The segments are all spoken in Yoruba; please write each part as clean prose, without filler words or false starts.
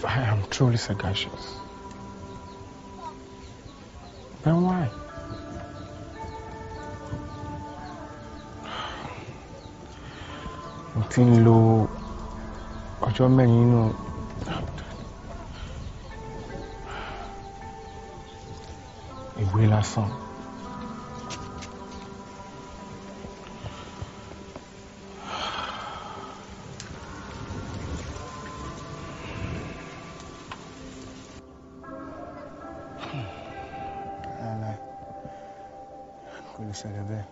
If I am truly sagacious, then why? Mo ti ń lo ọjọ́ mẹ́rin nínú ìwé lásán. Kò lè ṣẹlẹ̀ bẹ́ẹ̀.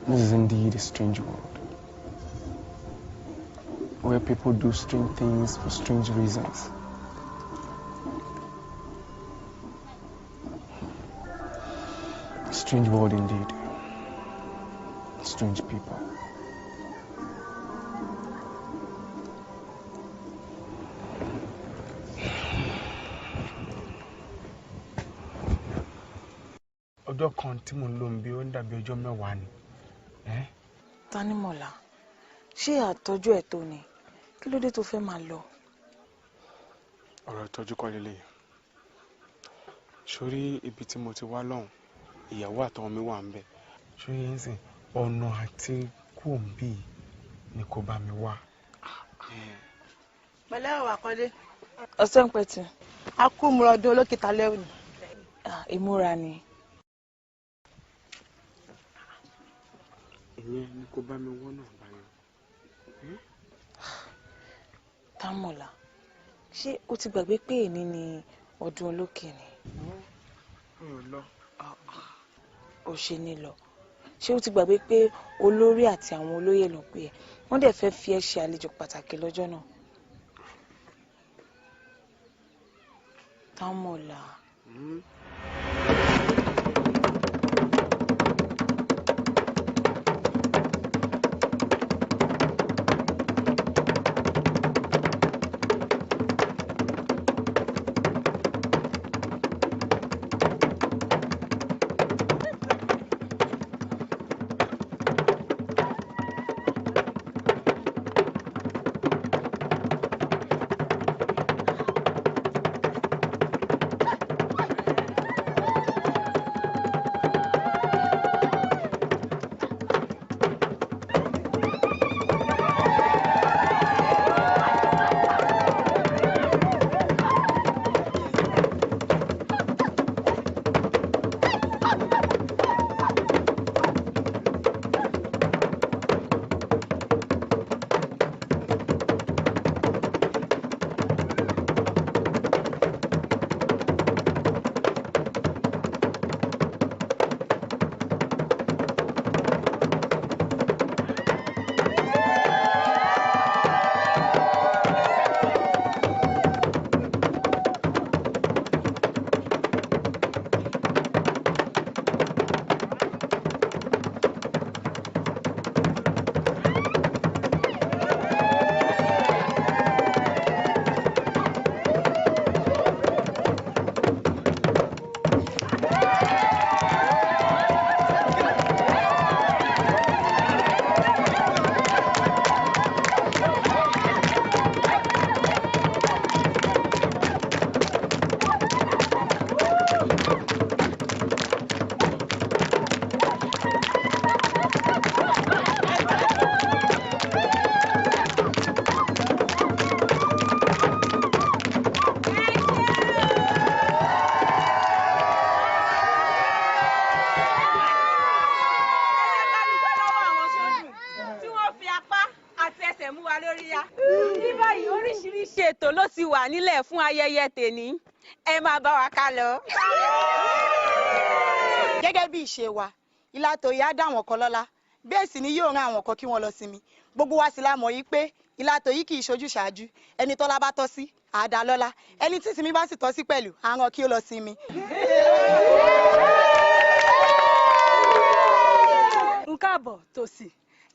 This is indeed a strange world, where people do strange things for strange reasons. A strange world indeed. Strange people. Ọjọ́ kan tí mo lò ń bí ó ń dàbí ọjọ́ mẹ́wàá ni. Tanimola, ṣé àtọ́jú ẹ̀ tó ni? Kí ló dé tó fẹ́ máa lọ? Ọ̀rọ̀ ìtọ́jú kọ́ lélẹ̀. Sórí ibi tí mo ti wá lọ́hùn, ìyàwó àtọmọ mi wà ń bẹ̀. Sórí yín sìn, ọ̀nà àti kú òǹbí ni kò bá mi wá. Pẹ̀lẹ́ o Àkọ́dé. Ọ̀sẹ̀ ń pẹ̀tì. A kú múra ọdún olókìta lẹ́wọ̀n. Ìmúra ni. Ìyẹn ni kò bá mi wọ́n náà báyọ̀. Támọ̀lá, ṣé o ti gbàgbé pé èní ni ọdún olókè ni? Mi ò lọ. Ó ṣe ní lọ. Ṣé o ti gbàgbé pé olórí àti àwọn olóyè ló pè ẹ́? Wọ́n dẹ̀ fẹ́ fi ẹ́ ṣe àlejò pàtàkì lọ́jọ́ náà. Támọ̀lá. Nílẹ̀ fún ayẹyẹ tèní ẹ máa bá wa ká lọ. Gẹ́gẹ́ bí ìṣe wa, ìlàtọ̀ yìí á dá àwọn kan lọ́lá, bẹ́ẹ̀ sì ni yóò rán àwọn kan kí wọ́n lọ sinmi. Gbogbo wa sì la mọ̀ yìí pé ìlàtọ̀ yìí kì í ṣojú ṣáájú. Ẹni tọ́lá bá tọ́ sí àdá lọ́lá, ẹni tí sinmi bá sì tọ́ sí pẹ̀lú àrán kí ó lọ sinmi. Nkáàbọ̀ Tòsì,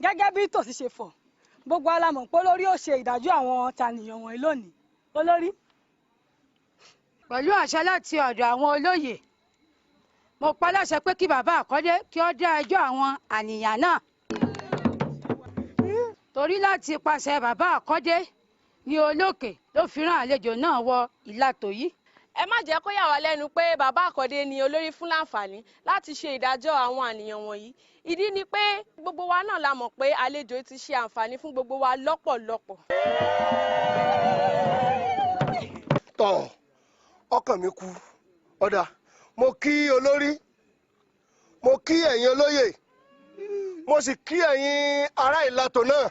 gẹ́gẹ́ bí Tòsì ṣe fọ̀, gbogbo alamọ̀ pé olórí ó ṣe ìdájọ́ àwọn tànìyàn wọ̀nyí lónìí. Olórí. Pẹ̀lú àṣẹ láti ọ̀dọ̀ àwọn olóyè, mo pa láṣẹ pé kí bàbá Àkọ́dé kí ó dá ẹjọ́ àwọn ànìyàn náà. Torí láti pàṣẹ bàbá Àkọ́dé ni olókè ló fi rán àlejò náà wọ ìletò yìí. Ẹ má jẹ́ kó yà wá lẹ́nu pé bàbá Àkọ́dé ni olórí fún láǹfààní láti ṣe ìdájọ́ àwọn ànìyàn wọ̀nyí. Ìdí ni pé gbogbo wa náà la mọ̀ pé àlejò ti ṣe àǹfààní fún gbogbo wa lọ́pọ̀lọpọ̀. Tọ̀ ọkàn mi kú ọ̀dà mo kí olórí mo kí ẹ̀yin olóyè mo sì kí ẹ̀yin ará ìletò náà.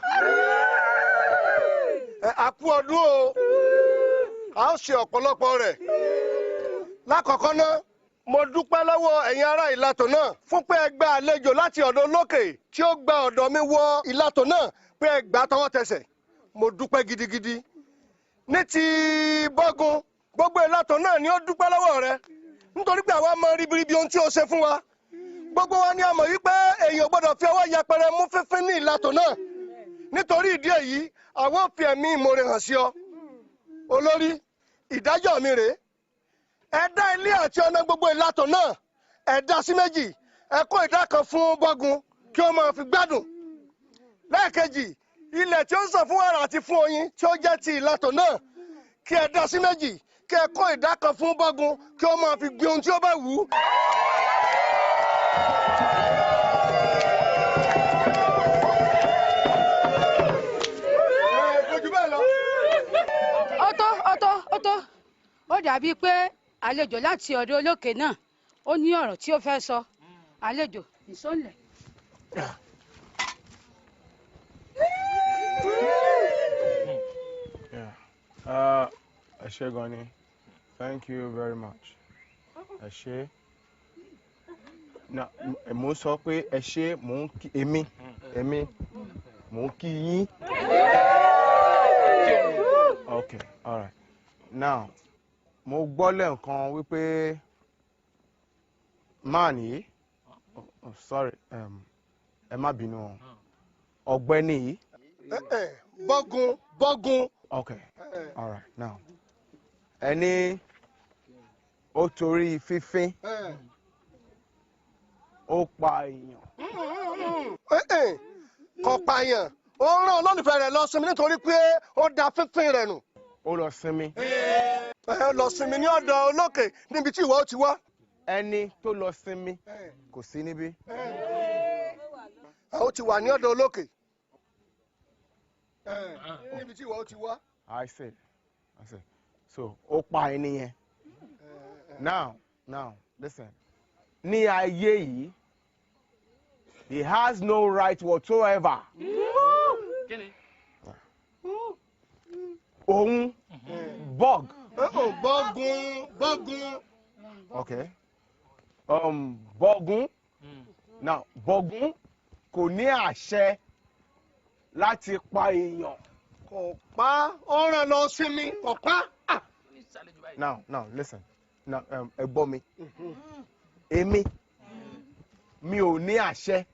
A kú ọdún o a ó ṣe ọ̀pọ̀lọpọ̀ rẹ̀. Lákọ̀ọ́kọ́ náà mo dúpẹ́ lọ́wọ́ ẹ̀yin ará ìletò náà fún pé ẹ gba àlejò láti ọ̀dọ̀ olókè tí ó gba ọ̀dọ̀ mi wọ ìletò náà pé ẹ gbà tọwọ́ tẹsẹ̀. Mo dúpẹ́ gidigidi. Ní ti bọ́gun gbogbo ìletò náà ni ó dúpẹ́ lọ́wọ́ rẹ nítorí pé àwa mọ ribiribi ohun tí o ṣe fún wa. Gbogbo wa ni a mọ̀ yí pé èèyàn gbọ́dọ̀ fi ọwọ́ yẹpẹrẹ mú fífín ní ìletò náà. Nítorí ìdí èyí àwọn ò fi ẹ̀mí ìmoore hàn sí ọ. Olórí, ìdájọ́ mi rèé. Ẹ dá ilé àti ọ̀nà gbogbo ìletò náà ẹ dá sí méjì. Ẹ kó ìdá kan fún bọ́gun kí ó máa fi gbádùn. Lẹ́ẹ̀kejì, ilẹ̀ tí ó ń sàn fún wàrà àti fún oyin tí ó jẹ́ ti ìletò náà kí ẹ dá sí méjì kí ẹ kó ìdá kan fún bọ́gun kí ó máa fi gbin ohun tí ó bá wù ú. Ó tó. Ó dàbí pé àlejò láti ọ̀dọ̀ olókè náà ó ní ọ̀rọ̀ tí ó fẹ́ sọ. Àlejò ìsọ̀lẹ̀. Ẹ ṣé gan ni. Thank you very much. Ẹ ṣé. Mo ń sọ pé ẹ ṣé mò ń kí èmi mò ń kí yín. Okay, all right. Now, mo gbọ́ lẹ́ẹ̀kan wípé man yìí, sorry, ẹ má bínú o, ọ̀gbẹ́ni yìí. Bọ́gun. Okay, all right. Now, ẹni ó torí fífín ó pa èèyàn. Kò pààyàn ó rán olólùfẹ́ rẹ̀ lọ sinmi nítorí pé ó da fífín rẹ̀ nù. Ó lọ sinmi. Lọ sinmi ní ọ̀dọ̀ olókè níbi tí ìwọ ti wá. Ẹni tó lọ sinmi kò sí níbí. Ó ti wà ní ọ̀dọ̀ olókè níbi tí ìwọ ti wá. I see. So ó pa ẹni yẹn. Now, listen. Ní ayé yìí, he has no right whatsoever. Òun bug. Bọ́gun. Okay. Bọ́gun. Now, Bọ́gun kò ní àṣẹ láti pa èèyàn. Kò pa, ó rán lọ sinmi, kò pa. Now, listen. Now, ẹ gbọ́ mi. Èmi mi ò ní àṣẹ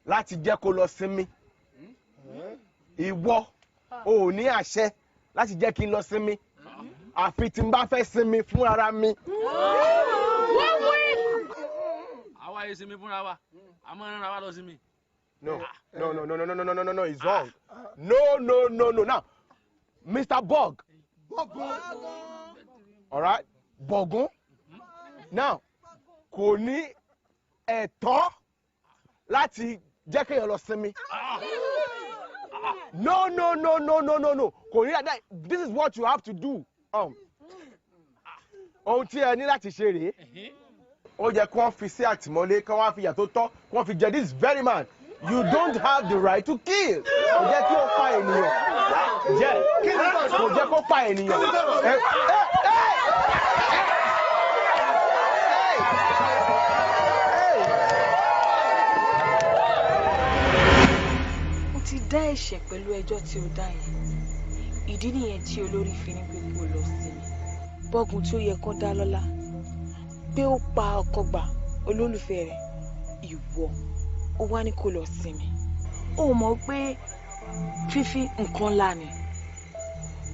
láti jẹ́ kó lọ sinmi. Ìwọ ò ní àṣẹ láti jẹ́ kí n lọ sinmi. Àfi tí n bá fẹ́ sinmi fúnra mi. Àwa yìí sinmi fúnra wa, a máa ń rán wa lọ sinmi. No, it's wrong. No. Now, Mr. Bog. All right, Bogun. Now, kò ní ẹ̀tọ́ láti jẹ́ kéèyàn lọ sinmi. No. Kò ní that. This is what you have to do. Ohun tí ẹ ní láti ṣe rèé. Ó yẹ kí wọ́n fi sí àtìmọ́lé, kí wọ́n fi ìyà tó tọ́, kí wọ́n fi jẹ this very man. You don't have the right to kill. Kò jẹ́ kí ó pa ènìyàn. Kò jẹ́ kó pa ènìyàn. Mo ti dá ẹ̀ṣẹ̀ pẹ̀lú ẹjọ́ tí o dá yẹn. Ìdí nìyẹn tí olórí fi ní pé kó lọ sinmi. Bọ́gun tí ó yẹ kó dá lọ́lá pé ó pa ọkọ gbà olólùfẹ́ rẹ̀, ìwọ ó wá ní kó lọ sinmi. Ó mọ̀ pé fífi nǹkan ńlá ni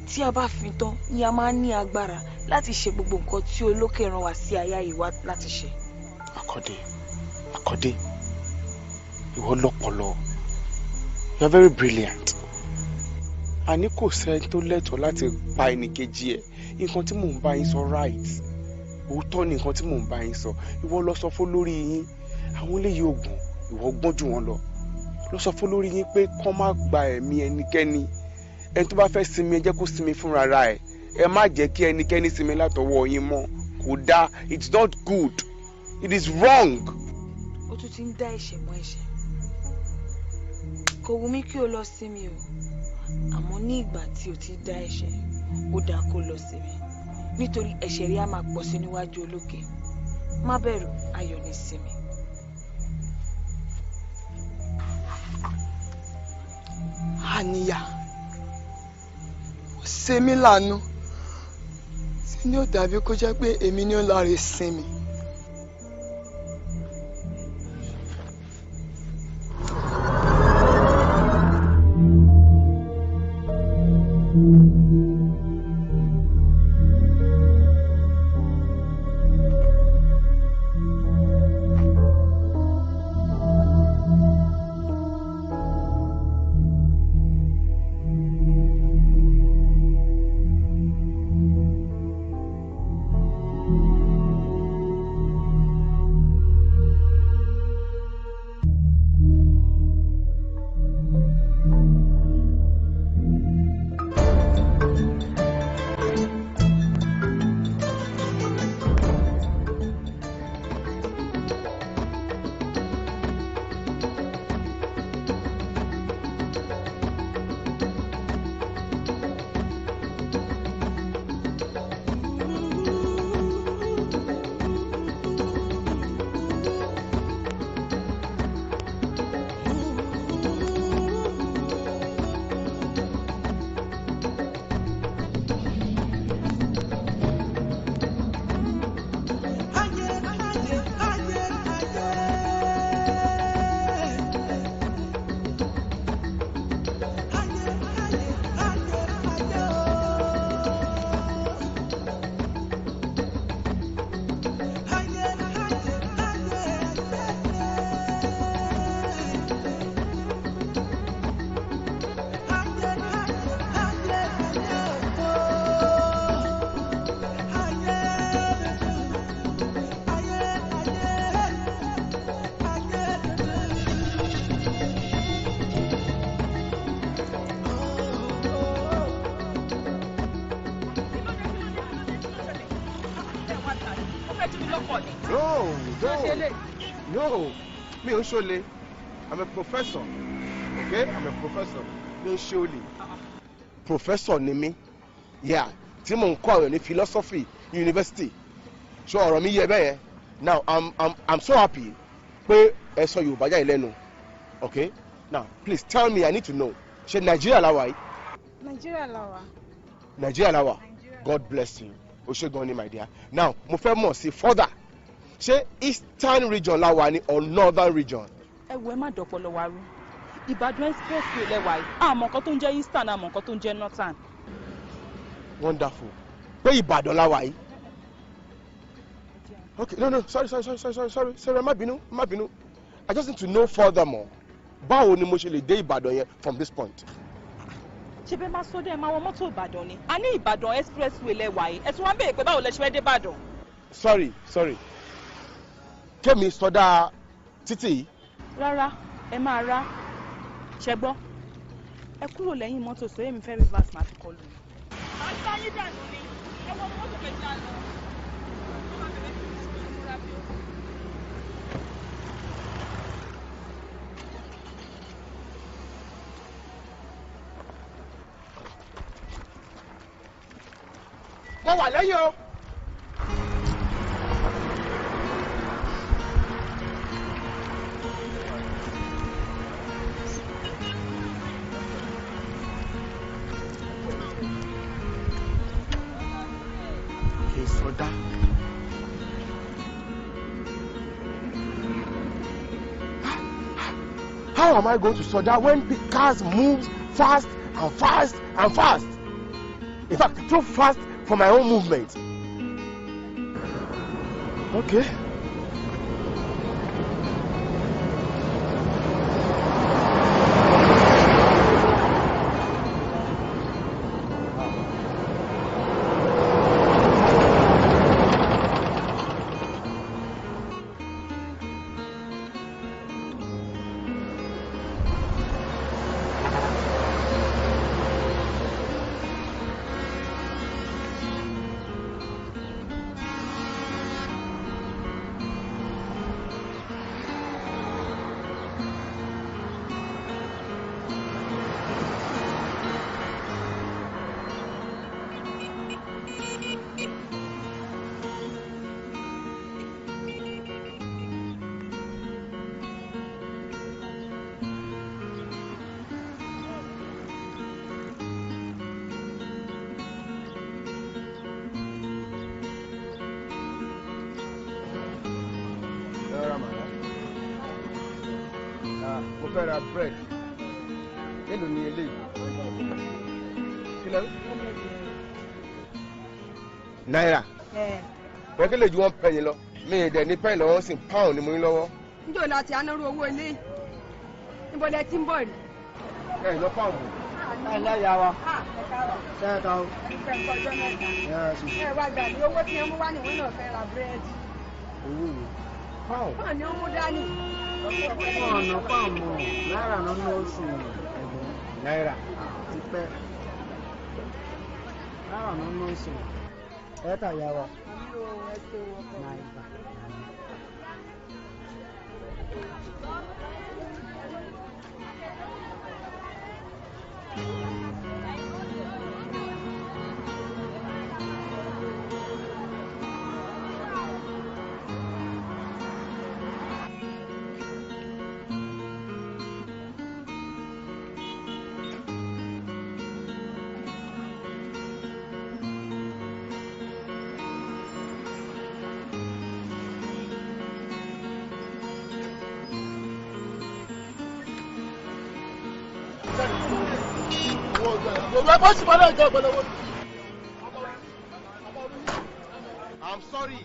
tí a bá fi tán ni a máa ní agbára láti ṣe gbogbo nǹkan tí olókè rán wa sí ayé yìí wá láti ṣe. Akode, ìwọ lọ́pọlọ. You are very brilliant. Àní kò sẹ́ni tó lẹ́tọ̀ọ́ láti pa ẹnìkejì ẹ̀. Nǹkan tí mò ń bá yín sọ right. Òótọ́ ni nǹkan tí mò ń bá yín sọ. Ìwọ lọ sọ fún lórí yín. Àwọn eléyìí ògùn, ìwọ gbọ́n jù wọ́n lọ. Lọ sọ fún lórí yín pé kán má gba ẹ̀mí ẹnikẹ́ni. Ẹni tó bá fẹ́ sinmi ẹ jẹ́ kó sinmi fúnra ẹ̀. Ẹ má jẹ́ kí ẹnikẹ́ni sinmi látọwọ́ yín mọ́. Kò dáa. It's not good. It is wrong. Ó tún ti ń dá ẹ̀ṣẹ̀ mọ́ ẹ̀ṣẹ̀. Kò wù mí kí o lọ sinmi o. Àmọ́ ní ìgbà tí o ti dá ẹ̀ṣẹ̀, ó dáa kó lọ sinmi. Nítorí ẹ̀ṣẹ̀ rí á máa pọ̀ sí níwájú olókè. Má bẹ̀rù, ayọ̀ ní sinmi. Àníyá, ó ṣe mí lánàá. Tí ní ó dàbí kó jẹ́ pé èmi ni ó lọ rè sinmi. No, mi ò ṣọ̀lẹ. I'm a professor. Okay? I'm a professor. Mi ò ṣọ̀lẹ. Professor ni mí. Yeah. Tí mo ń kọ́ ọ̀rọ̀ ní philosophy university. So ọ̀rọ̀ mi yé bẹ́ẹ̀ yẹn. Now I'm so happy pé ẹ sọ Yorùbá jáde lẹ́nu. Okay? Now please tell me, I need to know. Ṣé Nigeria la wà yìí? Nigeria la wà. Nigeria la wà. God bless you. O ṣé gan ni my dear. Now mo fẹ́ mọ̀ sí further. Ṣé eastern region la wà ní or northern region? Ẹ wo ẹ má dọ̀pọ̀lọ̀ wa rú. Ìbàdàn expressway lẹ́wà yìí. Àmọ́ nǹkan tó ń jẹ́ eastern, àmọ́ nǹkan tó ń jẹ́ northern. Wonderful. Pé Ìbàdàn la wà yìí. Okay, no, sorry, má bínú. I just need to know furthermore. Báwo ni mo ṣe lè dé Ìbàdàn yẹn from this point? Ṣé bẹ́ẹ̀ máa sọ dé ẹ máa wọ mọ́tò Ìbàdàn ni? A ní Ìbàdàn expressway lẹ́wà yìí. Ẹ tún wá ń béèrè pé báwo lẹ ṣe fẹ́ dé Ìbàdàn? Sorry. Kémi sọdá títì yìí. Rárá, ẹ máa rá. Ṣẹ gbọ́. Ẹ kúrò lẹ́yìn mọ́tò sọ èmi fẹ́ reverse máa fi kọlù. Àṣà yín dànù ni. Ẹ wọ mọ́tò kẹta lọ. Mo wà lẹ́yìn o. Soda. How am I going to soda when the cars move fast and fast and fast. In fact, too fast for my own movement. Okay. Bread. Hello, ni eléyìí. Kilo? Naira. Wọ́n kí lè ju 1 penny lọ. Mi ì dẹ̀ ní penny lọ́wọ́ sí pound ni mo ní lọ́wọ́. Njó láti anáró owó ilé. Níbo lẹ ti ń bọ̀ rí? Ẹ lọ pound. Ẹ lọ yà wá. Ṣé ẹ ta o? Ẹ wá gbà ní owó tí ẹ mú wá ní wọ́n náà fẹ́ ra búrẹ́dì. Owó wo? Pound. Wọ́n ní ó mú dání. Ọ̀nà pàmò náírà nínú oṣù ẹ̀gbọ́n. Náírà. Ti pẹ́. Náírà nínú oṣù. Ẹ̀ẹ́ta ìyá wa. Náírà. I'm sorry.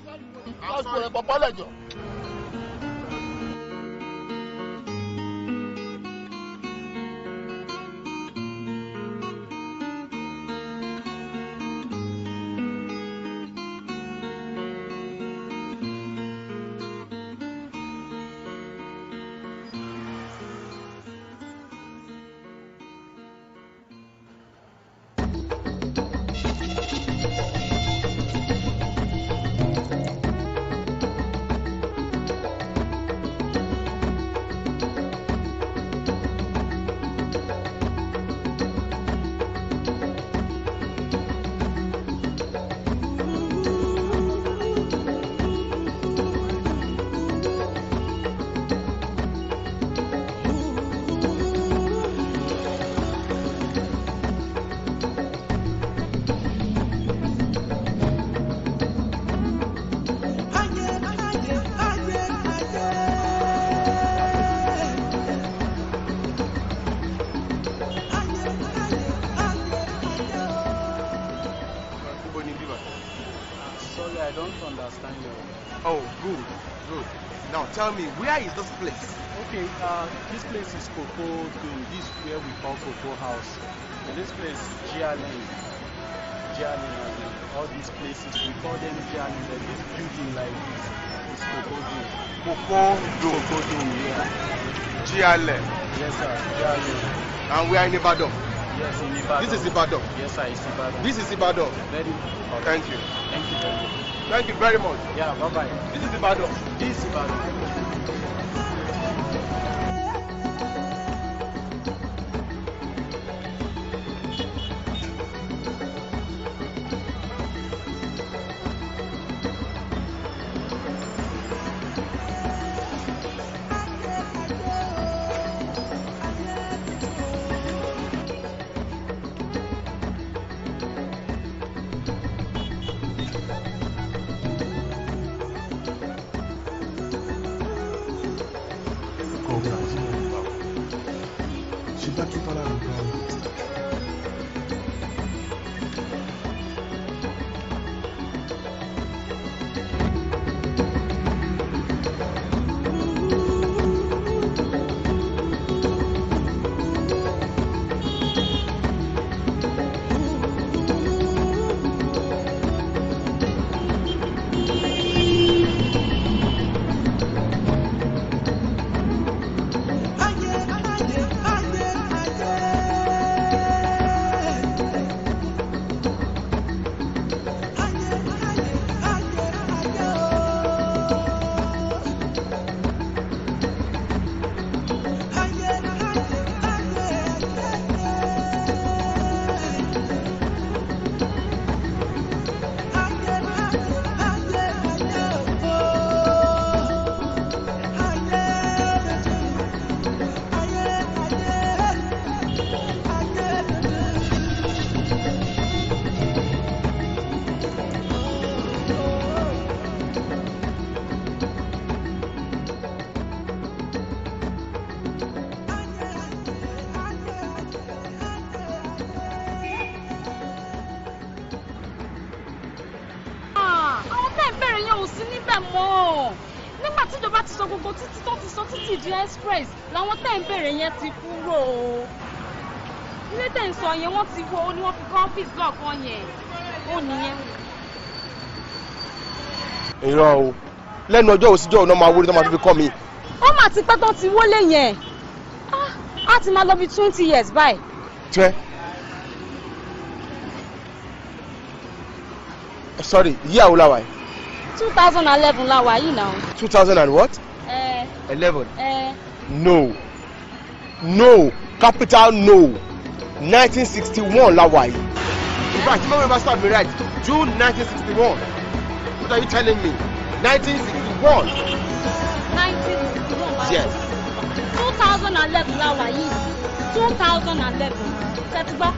Oh, good. Now tell me, where is this place? Okay, this place is Cocoa Dome. This is where we call Cocoa House. And this place is Jialin. All these places, we call them Jialin. Like this building like this is Cocoa Dome. Cocoa Dome, yeah. Jialin. Yes, sir, Jialin. And we are in Ibadan. Yes, in Ibadan. This is Ibadan. Yes, sir, it's Ibadan. This is Ibadan. Very good. Thank you. Thank you very much. Thank you very much. Yeah, bye-bye. This is Ibadan. This is Ibadan. ò sí níbẹ̀ mọ́. Nígbà tí ìjọba ti sọ gbogbo títí tó ti sọ títí di express làwọn tẹ́ ń bèrè yẹn ti kúrò. Ilé tẹ́ ń sọ yẹn wọ́n ti wo ni wọ́n fi kọ́ ọ́fíìsì lọ́ọ̀kan yẹn. Ó nìyẹn. Irọ́ o. Lẹ́nu ọjọ́ òsíjọ́ ọ̀nà máa wọlé tó máa fi kọ́ mi. Ó mà ti pẹ́ tó ti wọlé yẹn. Á ti máa lọ bí 20 years báyìí. Sorry, year wo la wà yìí? 2011 la wà yìí now. 2000 and what? 11. No, capital no. 1961 la wà yìí. In fact, you remember start me right. June 1961. What are you telling me? 1961. 1961. Yes. 2011 la wà yìí. 2011. Tẹ́tí gbọ́.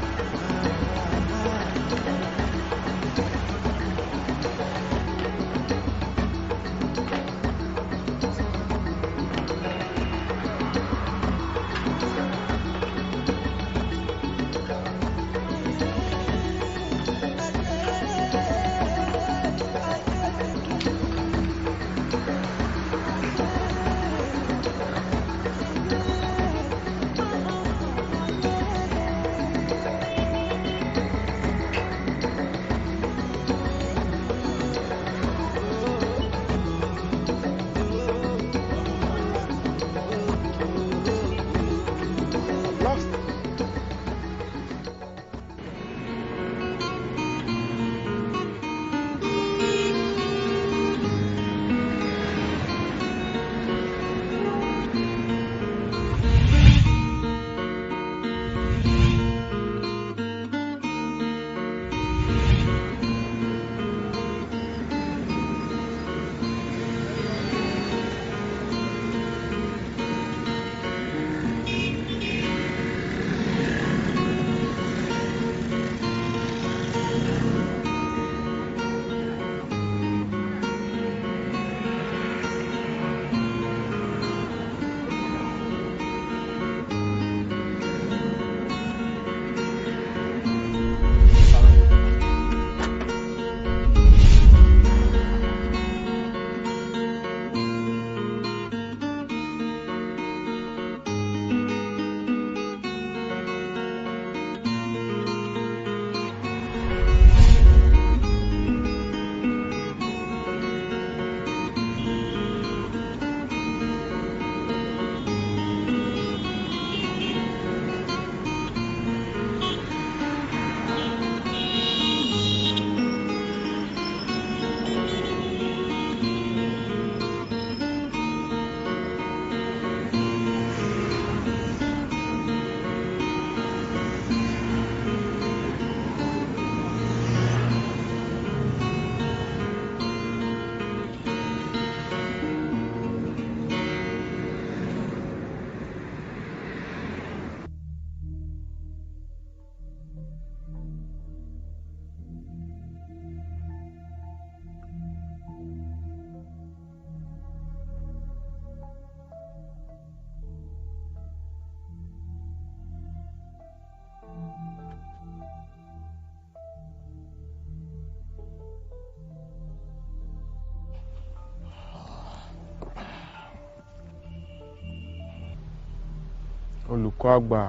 Olùkọ́ àgbà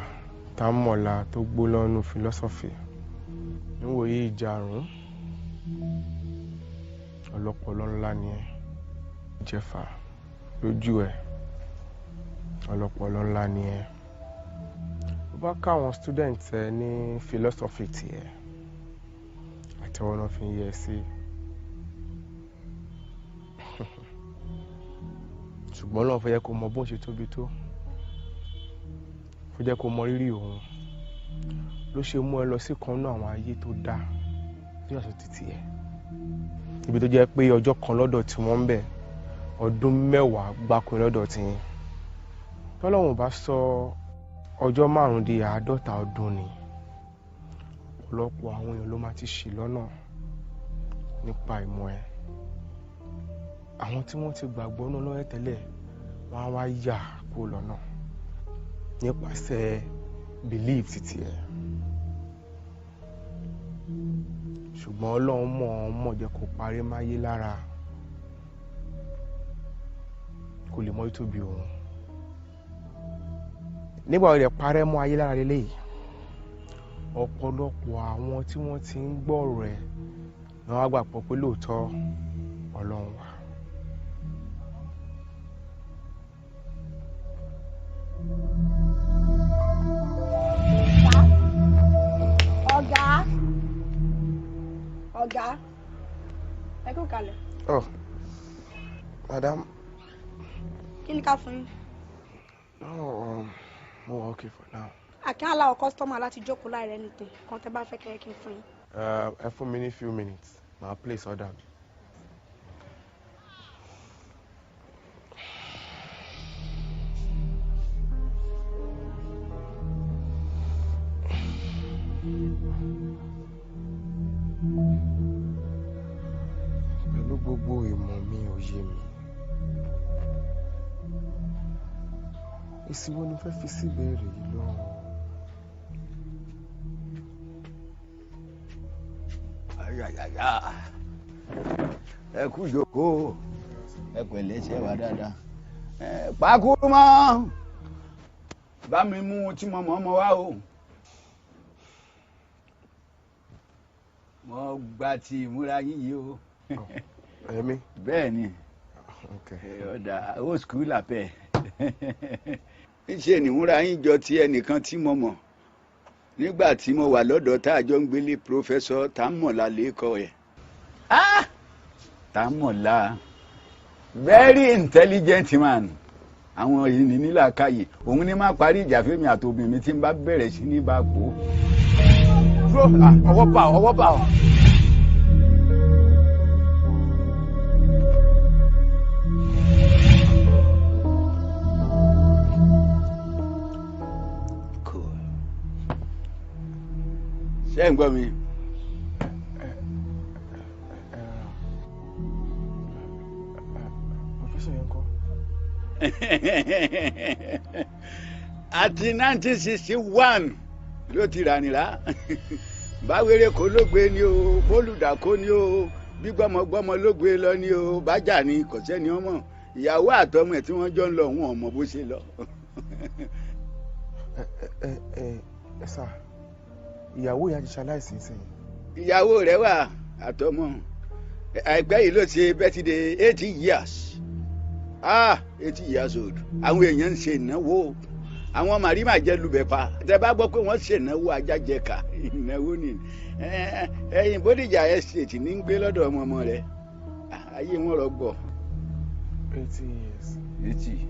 Támọ̀lá tó gbó lọ́nu philosophy níwòye ìjàrún ọlọ́pọlọ ńlá ni ẹ jẹ́fà lójú ẹ ọlọ́pọlọ ńlá ni ẹ ó bá káwọn students ẹ ní philosophy tiẹ̀ àtẹwọ́n náà fi ń yẹ sí ṣùgbọ́n náà fẹ́ yẹ kó mọ bó ń ṣe tóbi tó fẹ́ jẹ́ kó mọ rírì òun ló ṣe mú ẹ lọ sí kan náà àwọn ayé tó dáa ní ọ̀sán títí ẹ̀ ibi tó jẹ́ pé ọjọ́ kan lọ́dọ̀ tí wọ́n ń bẹ̀ ọdún 10 gbáko lọ́dọ̀ tí yín tọ́lọ́run bá sọ ọjọ́ 5 di 50 ọdún ni ọ̀pọ̀lọpọ̀ àwọn èèyàn ló máa ti ṣì lọ́nà nípa ìmọ̀ ẹ̀ àwọn tí wọ́n ti gbàgbọ́ náà lọ́yẹ̀ tẹ́lẹ̀ wọ́n á wá yà kó lọ́nà nípasẹ̀ belief títí ẹ̀ ṣùgbọ́n Ọlọ́run mọ̀ jẹ́ kó parí máyé lára kò lè mọ ìtóbi òun. Nígbà wo lè parẹ́ mọ́ ayé lára lélẹ́yìí ọ̀pọ̀lọpọ̀ àwọn tí wọ́n ti ń gbọ́rọ̀ ẹ̀ ni wọ́n á gbàgbọ́ pé lóòótọ́ Ọlọ́run wà. Ọ̀gá ẹ kú kalẹ̀. Oh, madam. Kí ni ká fún yín? Mo wà okay for now. Àkín aláwọ̀ kọ́sítọ́mà láti jókòó láì rẹ́ nìkan kan tẹ́ bá fẹ́ kẹ́ kí n fún yín. Ẹ fún mi ní few minutes. Màá place order. Pẹ̀lú gbogbo ìmọ̀ mi òye mi. Èsì wo ni fẹ́ fi sí ìbéèrè yìí lọ́wọ́? Ẹ kú jókòó, ẹ pẹ̀lẹ́ ṣe wà dáadáa. Pàkúrú mọ́, bá mi mú tí mo mọ̀ ọmọ wa o. Mo gba ti ìmúra yín yìí o. Ẹ̀mí? Bẹ́ẹ̀ ni. Ọ̀dà ó skul àpẹ. Níṣẹ́ ìmúra yín jọ ti ẹnìkan tí mo mọ̀ nígbà tí mo wà lọ́dọ̀ tá a jọ ń gbélé pírọfẹ́sọ̀ Támọ̀lá lẹ́kọ̀ọ́ ẹ̀. Támọ̀lá very intelligent man. Àwọn yìí ní nílàkàyè òun ní má parí ìjà fẹ́mi àtòbí mi tí n bá bẹ̀rẹ̀ sí ní bá kó. Ọwọ́ bá ọ. Ṣé ń gbọ́ mi? Àti 1961 ló ti rà nìlá báwéré kó ló gbé ni o bólúdà kó ni o bí gbọmọgbọmọ ló gbé lọ ni o bájà ni kò sẹ́ni ọmọ ìyàwó àtọmọ ẹ̀ tí wọ́n jọ ń lọ wọn ò mọ bó ṣe lọ. Ẹ sà ìyàwó ìyá ti ṣaláìsí sí i. Ìyàwó rẹ̀ wà àtọmọ àìpẹ́ yìí ló ṣe birthday 80 years. 80 years old. Àwọn èèyàn ń ṣe ìnáwó àwọn màrímà jẹ́ lùbẹ̀pà tẹ bá gbọ́ pé wọ́n ṣe ìnáwó ajájẹka ìnáwó ni ẹ̀yìn Bódìjà estate ní ń gbé lọ́dọ̀ ọmọ rẹ̀ ayé wọn rọgbọ. 80 years. 80.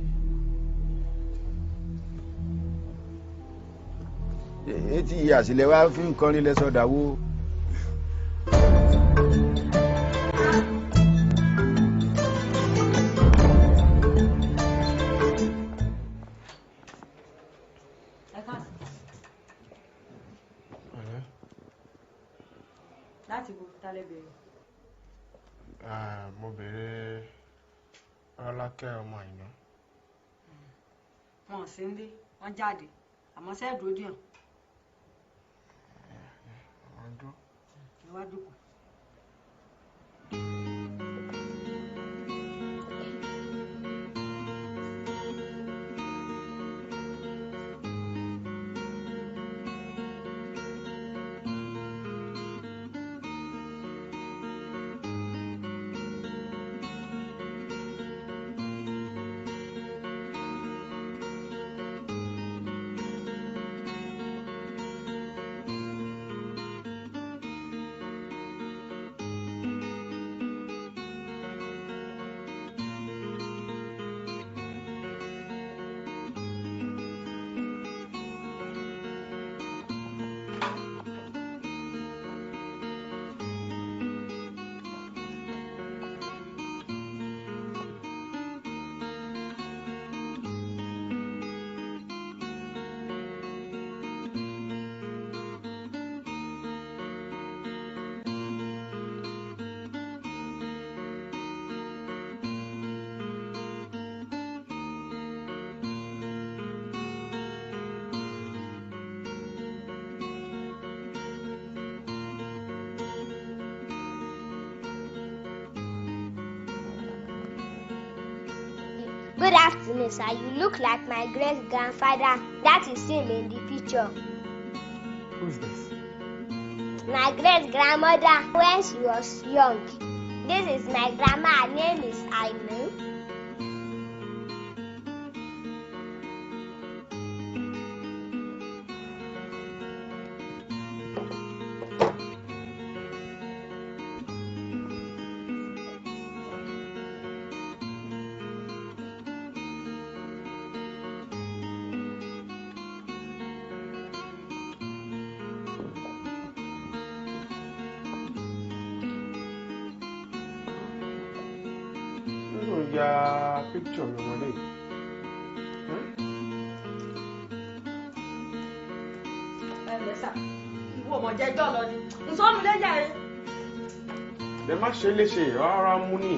80 years lẹ wá fi ń kọrin lẹ́sọ̀dáwó. Láti wo tálẹ̀ bẹ̀rẹ̀? Mo bèrè Ọlákẹ́ ọmọ Àìná. Wọn ò sí nílé, wọ́n jáde, àmọ́ sẹ́ẹ̀dúró díẹ̀. Ẹ wá dúkù. Good afternoon, sir. You look like my great-grandfather. That is him in the picture. Who's this? My great-grandmother when she was young. This is my grandma. Her name is Ainu. Ya picture mi wọlé. Ẹ lẹ́sà, ìwọ ọmọ jẹjọ́ lọ ni. Nsọ́nu lẹ́yà rẹ̀. Bẹ́ẹ̀ má ṣe léṣe rárá mú ní.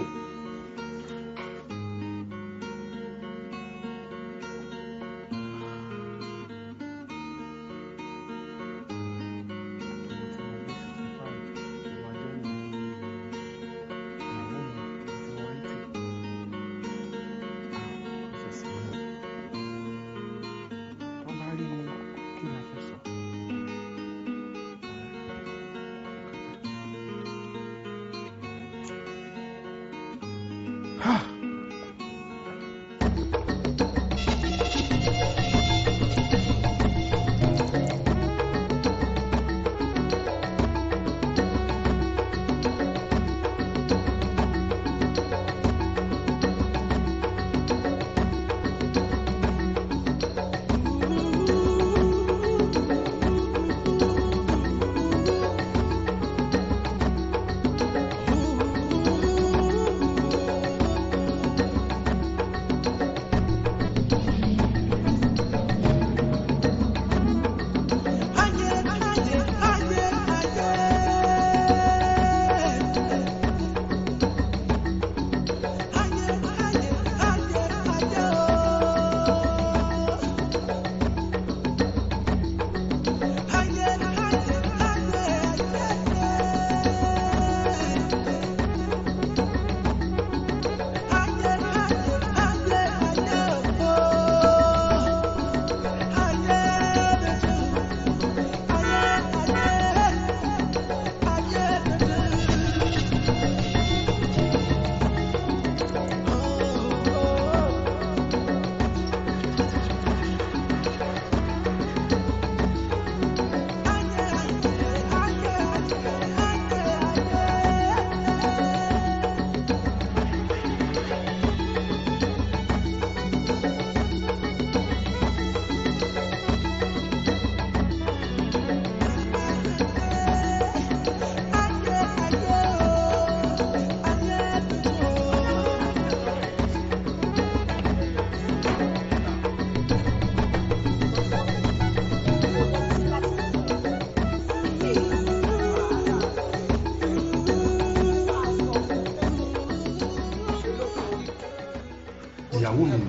Ìyàwó mi ni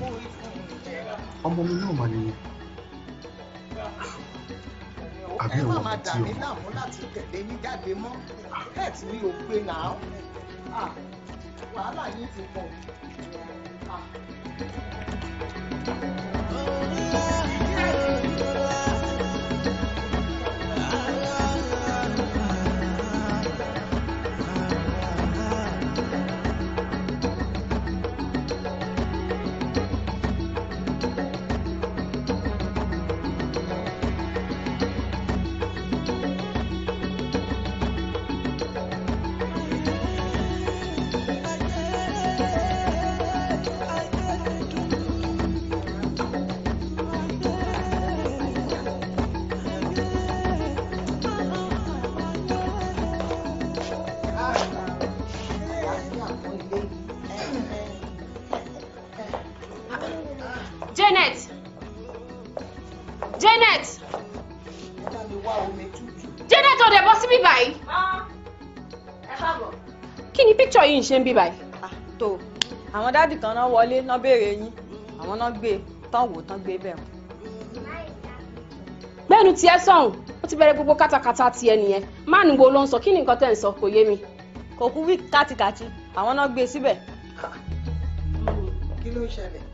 ọmọ mi náà mà nìyẹn. Àbí ẹ má ọmọ máa dà tí mí o. láàmú láti tẹ̀lé yín jáde mọ́ health mi ò gbé náà wàhálà yín ti pọ̀. Janet! Janet! Janet ò dẹ̀ bọ́ síbí báyìí. Ẹ káàbọ̀. Kí ni píkṣọ̀ yìí ń ṣe ń bí báyìí? Tó àwọn dádì kan náà wọlé náà béèrè yín àwọn náà gbé tán wò tán gbé bẹ́ẹ̀. Gbẹ́nu tiẹ̀ sọ̀hún, ó ti bẹ̀rẹ̀ gbogbo kátàkátà tiẹ̀ nìyẹn. Máàní wo ló ń sọ? Kí ni nǹkan tẹ̀ ń sọ? Kò yé mi. Kò kú wí kátikàti àwọn náà gbé síbẹ̀. Kí ló ń ṣẹlẹ̀?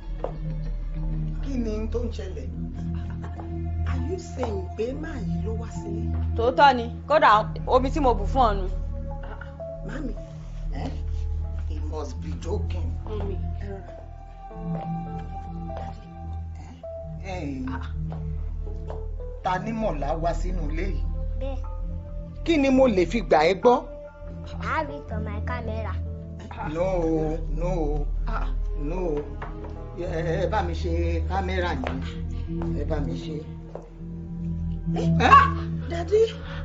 Kí ni tó ń ṣẹlẹ̀? Are you saying pé máa yìí ló wá sílé? Tòótọ́ ni, kódà omi tí mo bù fún ọ̀nù. Mami, he must be joking. Mami, ta ni mọ̀lá wá sínú ilé yìí? Bẹ́ẹ̀. Kí ni mo lè fi gbà ẹ́ gbọ́? I have it on my camera. No. Ẹ bá mi ṣe kámẹ́rà yẹn. Ẹ bá mi ṣe. Daddy.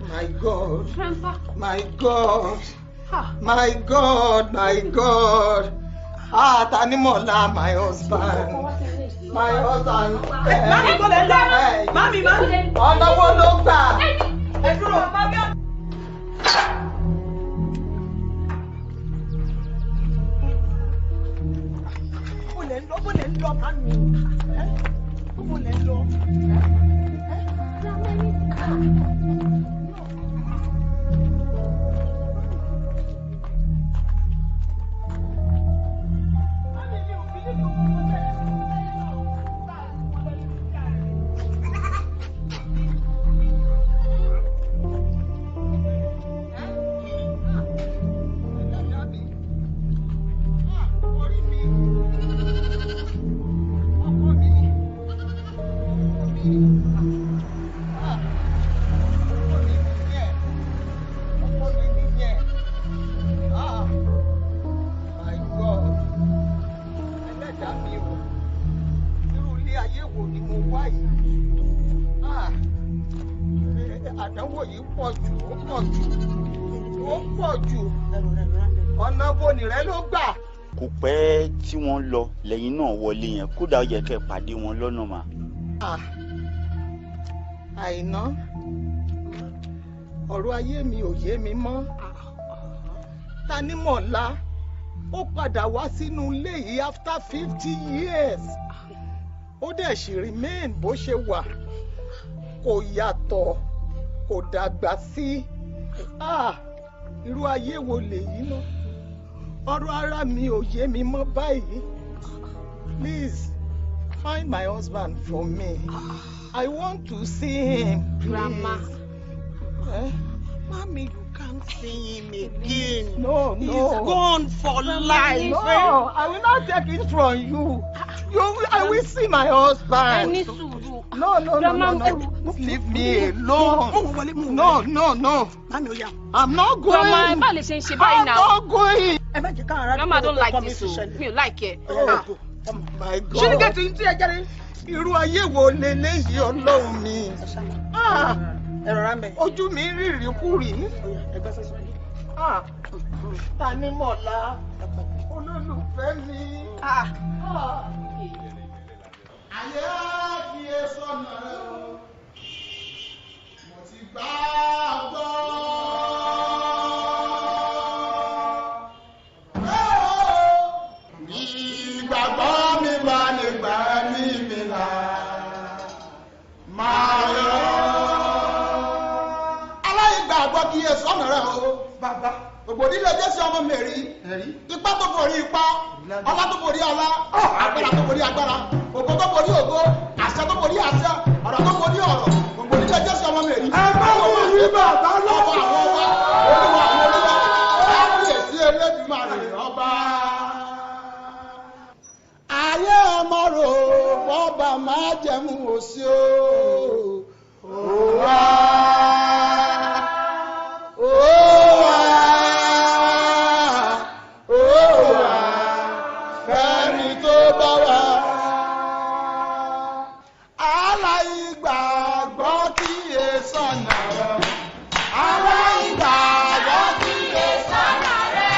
My God. Grandpa. My God. My God. My God. Tanimola, my husband. My husband. Mami, kò lè lọ. Mami. Ọ̀nà wo ló gbà? Ẹ dúró, mami. Bó lè lọ, mami. Bó lè lọ. Àdánwò yìí pọ̀ jù, ó pọ̀ jù. Ọ̀nà wo nìrẹ́ ló gbà? Kò pẹ́ tí wọ́n lọ lẹ́yìn náà wọlé yẹn, kódà ó yẹ kẹ́ pàdé wọn lọ́nà mà. Àìná, ọ̀rọ̀ ayé mi ò yé mi mọ́. Tanimọ̀lá, ó padà wá sínú ilé yìí after 50 years. Ó dẹ̀ ṣì remain bó ṣe wà. Kò yàtọ̀, kò dàgbà sí. Irú ayé wo lèyí náà? Ọ̀rọ̀ ara mi ò yé mi mọ́ báyìí. Please, find my husband for me. I want to see him. Grandma. Mommy, you can't see him again. No. He's gone for life. No, I will not take it from you. I will see my husband. No. Leave me alone. No. I'm not going. Grandma, ẹ bá lè ṣe ń ṣe báyìí náà. I'm not going. Grandma, I don't like this. Mi ò like it. My God. Ṣé ní kẹ́tù ń tí ẹ jáde? Irú ayé wo leléyìí Ọlọ́run mi? Ojú mi rírì kúrì. Tanimọ̀lá, olólùfẹ́ mi. Ayé kí ẹ sọ̀nà rẹ̀ o, mo ti gbàgbọ́. Ìgbàgbọ́ mi wà nígbà mi là, máa yọ. Aláìgbàgbọ́ kí ẹ sọ̀nà rẹ̀ o, bàbá. Gbogbo nílé Jésù ọmọ mẹ́rí, ipá tó borí ipá, ọlá tó borí ọlá, agbára tó borí agbára, ògo tó borí ògo, àṣẹ tó borí àṣẹ, ọ̀rọ̀ tó borí ọ̀rọ̀. Gbogbo nílé Jésù ọmọ mẹ́rí. Ẹ bá mi rí bàbá lọ́wọ́ àwọn ọba, olúwa àwọn olúwa, kábíyèsí Elédùmarè ọba. Ayé ọmọ rò bọ́ba máa jẹ̀mú òsì o. Fẹ́ni tó bá wà. Aláìgbàgbọ́ kí ẹ sọ̀nà rẹ̀. Aláìgbàgbọ́ kí ẹ sọ̀nà rẹ̀.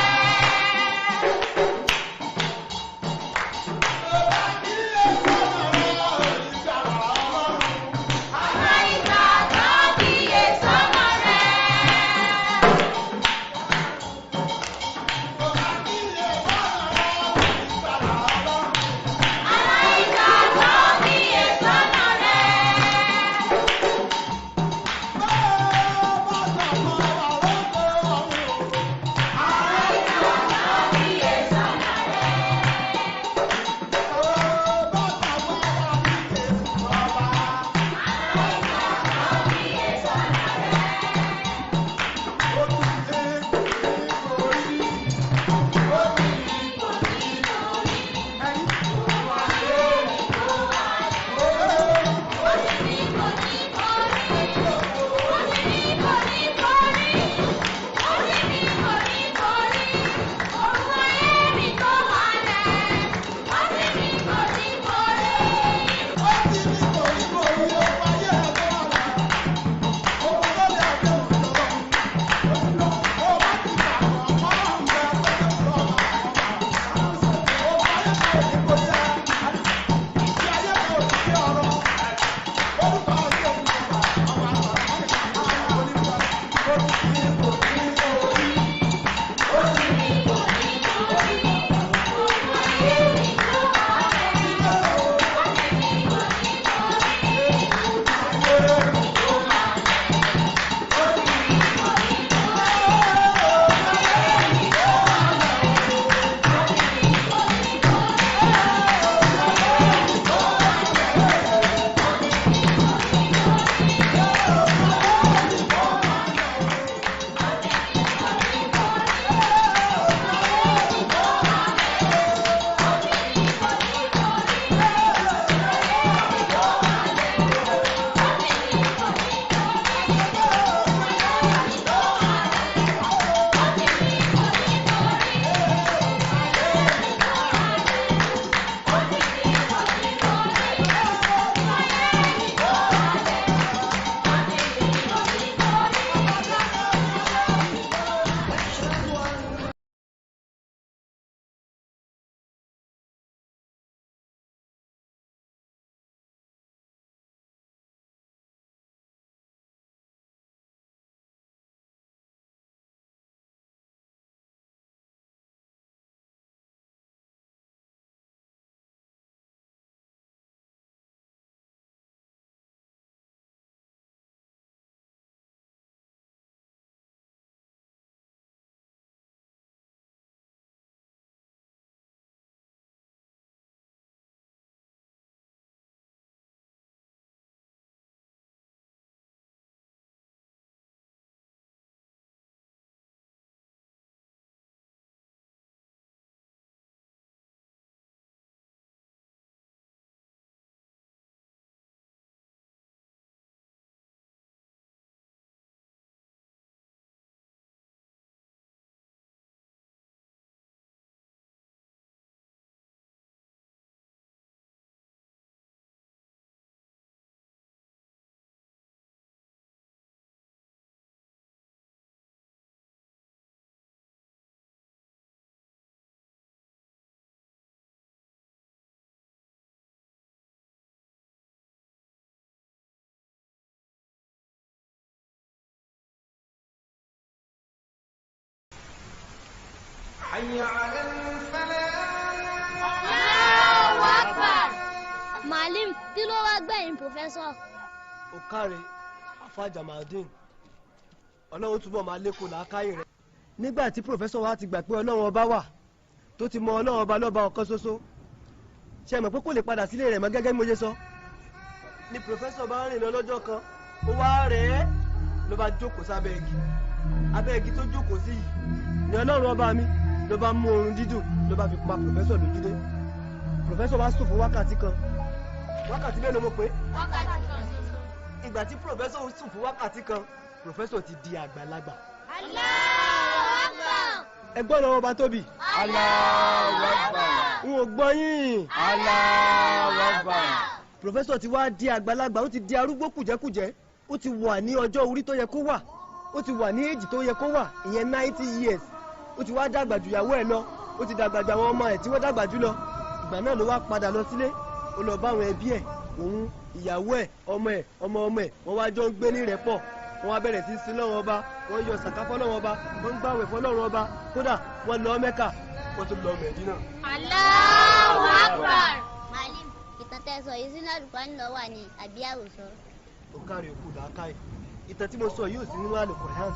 Malim, kí ló wá gbẹ̀yìn Professor? Ó káre, Afa Jamaldeen. Ọlọ́run túbọ̀ máa lékún làákàyè rẹ̀. Nígbà tí Professor wa ti gbà pé Ọlọ́run ọba wà, tó ti mọ Ọlọ́run ọba lọ́ba ọ̀kan ṣoṣo, ṣe mọ̀ pé kò lè padà sílé rẹ̀ mọ́ gẹ́gẹ́ bí mo ṣe sọ. Ni Professor bá rìn lọ lọ́jọ́ kan, ó wá rẹ̀ ẹ́ ló bá jókòó sábẹ́ igi. Abẹ́ igi tó jókòó sí yìí ni Ọlọ́run ọba mi ló bá mú oorun dídùn ló bá fi pa Professor lójúdé. Professor wá sùn fún wákàtí kan. Wákàtí mélòó mo pé? Wákàtí kan. Ìgbà tí Professor sùn fún wákàtí kan, Professor ti di àgbàlagbà. Allahu Akbar. Ẹgbọ́n lọ́wọ́ bá tóbi. Allahu Akbar. N ò gbọ́ yín. Allahu Akbar. Professor ti wá di àgbàlagbà, ó ti di arúgbó kùjẹ́kùjẹ́, ó ti wà ní ọjọ́ orí tó yẹ kó wà, ó ti wà ní èjì tó yẹ kó wà, ìyẹn 90 years. Ó ti wá dàgbà jù ìyàwó ẹ̀ lọ, ó ti dàgbà jù àwọn ọmọ ẹ̀ tí wọ́n dàgbà jù lọ. Ìgbà náà ló wá padà lọ sílé, ó lọ bá àwọn ẹbí ẹ̀, òun, ìyàwó ẹ̀, ọmọ ẹ̀, ọmọ ẹ̀, wọ́n wá jọ ń gbé ní ìrẹ́pọ̀. Wọ́n wá bẹ̀rẹ̀ sí sin lọ́wọ́ ọba, wọ́n yọ sàká fọ́lọ́wọ́ ọba, wọ́n ń gbàwẹ̀ fọ́lọ́wọ́ ọba, kódà wọ́n lọ Mẹ́kà, wọ́n tún lọ Mẹ̀dínà. Allahu Akbar. Malim, ìtàn tẹ́ sọ yìí sínú Al-Qur'an ló wà ní àbí àròsọ? Ó kárí òkú làákàyè. Ìtàn tí mo sọ yìí ò sí nínú Al-Qur'an.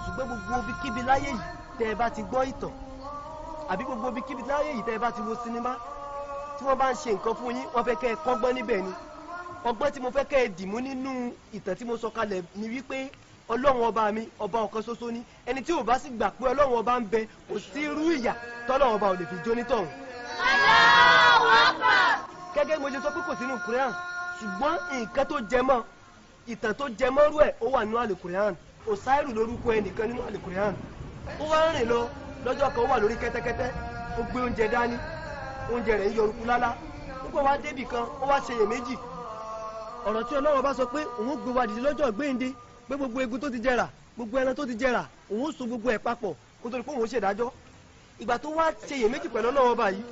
Ṣùgbọ́n gbogbo ibikíbi láyé yìí tẹ́ ẹ bá ti gbọ́ ìtàn, àbí gbogbo ibikíbi láyé yìí tẹ́ ẹ bá ti wo sinimá, tí wọ́n bá ń ṣe nǹkan fún yín, wọ́n fẹ́ kẹ́ ẹ kọ́gbọ́n níbẹ̀ ni. Ọgbọ́n tí mo fẹ́ kẹ́ ẹ dìmú nínú ìtàn tí mo sọ kalẹ̀ ni wípé Ọlọ́run ọba mi ọba ọ̀kan ṣoṣo ni, ẹni tí ò bá sì gbà pé Ọlọ́run ọba ń bẹ kò sí irú ìyà tọ́lọ́run ọba ò lè fi jó nítọ̀hún. Allahu Akbar. Gẹ́gẹ́ bí mo ṣe sọ pé kò sínú Quran, ṣùgbọ́n nǹkan tó jẹ mọ́ ìtàn tó jẹ mọ́rú ẹ̀ ó wà nínú Al-Qur'an. Òsáìrù lórúkọ ẹnìkan nínú Al-Qur'an. Ó wá rìn lọ lọ́jọ́ kan, ó wà lórí kẹ́tẹ́kẹ́tẹ́, ó gbé oúnjẹ dání, oúnjẹ rẹ̀ ń yọrùkú lálá. Nígbà wá débì kan, ó wá ṣe iyèméjì. Ọ̀rọ̀ tí Ọlọ́run bá sọ pé òun gbé wa dìde lọ́jọ́ gbéǹde, pé gbogbo egun tó ti jẹrà, gbogbo ẹran tó ti jẹrà, òun so gbogbo ẹ̀ papọ̀ kó tó di pé òun ṣèdájọ́. Ìgbà tó wá ṣe iyèméjì pẹ̀lú Ọlọ́run bá yìí,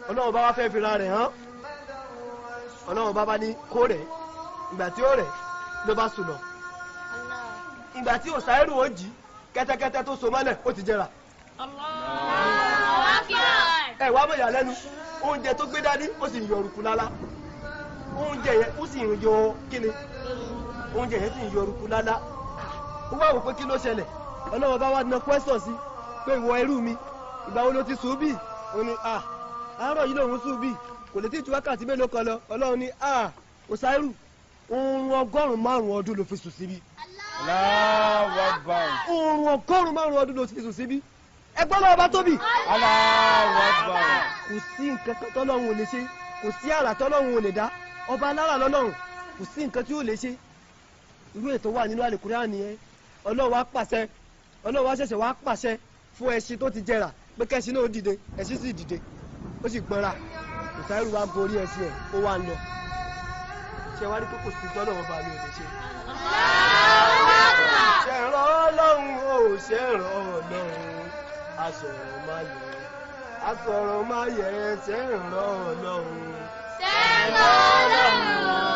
Ọlọ́run bá wá fẹ́ fi ra rẹ̀ hàn. Ọlọ́run bá ní kó rẹ̀. Ìgbà tí ó rẹ̀ ló bá sùn lọ. Ìgbà tí Òsáìrù ó jí, kẹ́tẹ́kẹ́tẹ́ tó so mọ́lẹ̀ ó ti jẹrà. Ẹ wá mọ̀ ìyàlẹ́nu, oúnjẹ tó gbé dání ó sì ń yọ orúkú lálá. Oúnjẹ yẹn ó sì ń yọ kíni? Oúnjẹ yẹn sì ń yọ orúkú lálá. Ó wá wò pé kí ló ṣẹlẹ̀? Ọlọ́run bá wá na question sí pé ìwọ ẹrú mi, ìgbà wo ló ti sùn bí? Ó ní àárọ̀ yìí lòun sùn bí, kò lè tí ju wákàtí mélòó kan lọ. Ọlọ́run ní Òsáìrù, oorun 105 ọdún ló fi sùn síbí. Allahu Akbar. Oorun 105 ọdún ló fi sùn síbí. Ẹgbọ́n náà bá tóbi. Allahu Akbar. Kò sí nǹkan kan tọ́lọ́run ò lè ṣe, kò sí àrà tọ́lọ́run ò lè dá. Ọba alára lọ́lọ́run, kò sí nǹkan tí ó lè ṣe. Irú ètò wà nínú Al-Qur'an nìyẹn. Ọlọ́run wá pàṣẹ, Ọlọ́run wá ṣẹ̀ṣẹ̀ wá pàṣẹ fún ẹṣin tó ti jẹrà pé kẹ́ṣin náà ó dìde, ẹṣin sì dìde, ó sì gbọ́nra. Òsáìrù wá gorí ẹṣin ẹ̀, ó wá ń lọ. Ṣé wá rí pé kò sí tọ́lọ́run bá mi ò lè ṣe? Ṣẹ̀ràn Ọlọ́run ó ṣẹ̀ràn Ọlọ́run, asọ̀rọ̀ máa yẹ, asọ̀rọ̀ máa yẹ, ṣẹ̀ràn Ọlọ́run. Ṣẹ̀ràn Ọlọ́run.